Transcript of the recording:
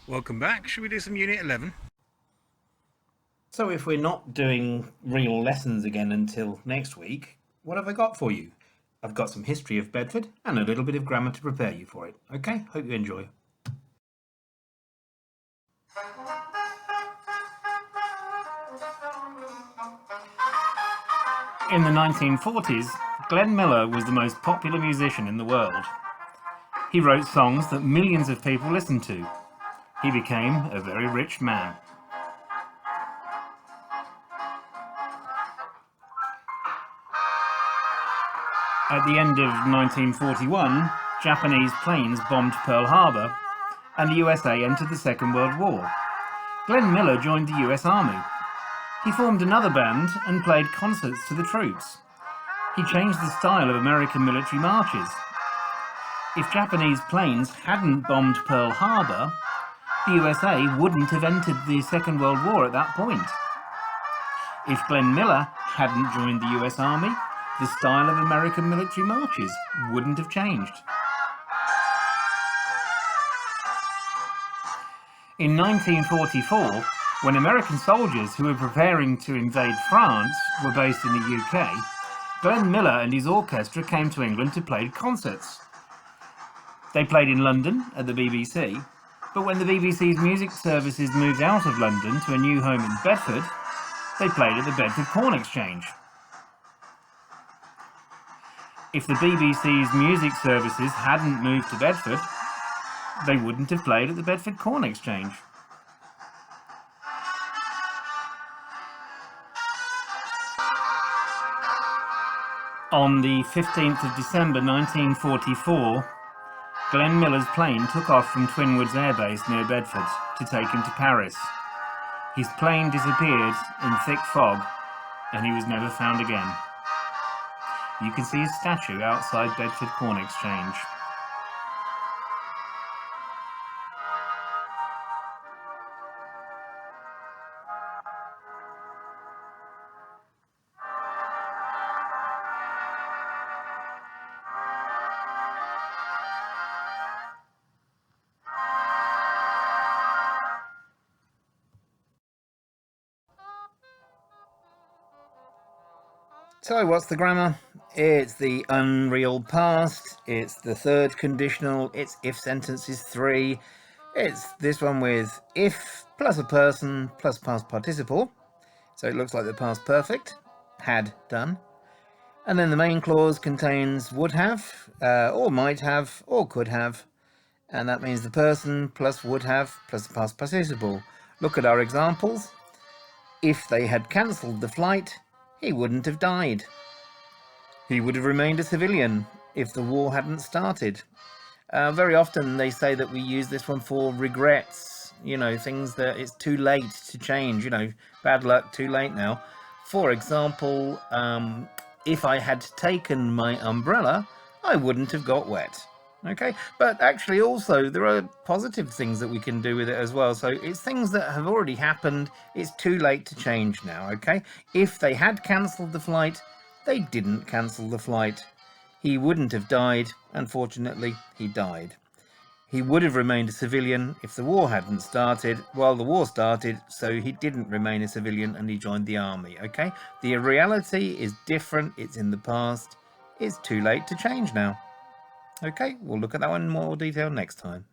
Welcome back. Should we do some Unit 11? So if we're not doing real lessons again until next week, what have I got for you? I've got some history of Bedford and a little bit of grammar to prepare you for it. Okay, hope you enjoy. In the 1940s, Glenn Miller was the most popular musician in the world. He wrote songs that millions of people listened to. He became a very rich man. At the end of 1941, Japanese planes bombed Pearl Harbor and the USA entered the Second World War. Glenn Miller joined the US Army. He formed another band and played concerts to the troops. He changed the style of American military marches. If Japanese planes hadn't bombed Pearl Harbor, the USA wouldn't have entered the Second World War at that point. If Glenn Miller hadn't joined the US Army, the style of American military marches wouldn't have changed. In 1944, when American soldiers who were preparing to invade France were based in the UK, Glenn Miller and his orchestra came to England to play concerts. They played in London at the BBC, but when the BBC's music services moved out of London to a new home in Bedford, they played at the Bedford Corn Exchange. If the BBC's music services hadn't moved to Bedford, they wouldn't have played at the Bedford Corn Exchange. On the 15th of December 1944, Glenn Miller's plane took off from Twinwoods Air Base near Bedford to take him to Paris. His plane disappeared in thick fog and he was never found again. You can see his statue outside Bedford Corn Exchange. So what's the grammar? It's the unreal past, it's the third conditional, it's if sentences 3, it's this one with if plus a person plus past participle, so it looks like the past perfect, had done. And then the main clause contains would have, or might have, or could have, and that means the person plus would have plus the past participle. Look at our examples. If they had cancelled the flight, he wouldn't have died. He would have remained a civilian if the war hadn't started. Very often they say that we use this one for regrets, things that it's too late to change, bad luck, too late now. For example, if I had taken my umbrella, I wouldn't have got wet. Okay, but actually also there are positive things that we can do with it as well. So it's things that have already happened. It's too late to change now. Okay, if they had cancelled the flight, they didn't cancel the flight. He wouldn't have died. Unfortunately, he died. He would have remained a civilian if the war hadn't started. Well, the war started, so he didn't remain a civilian and he joined the army. Okay, the reality is different. It's in the past. It's too late to change now. Okay, we'll look at that one in more detail next time.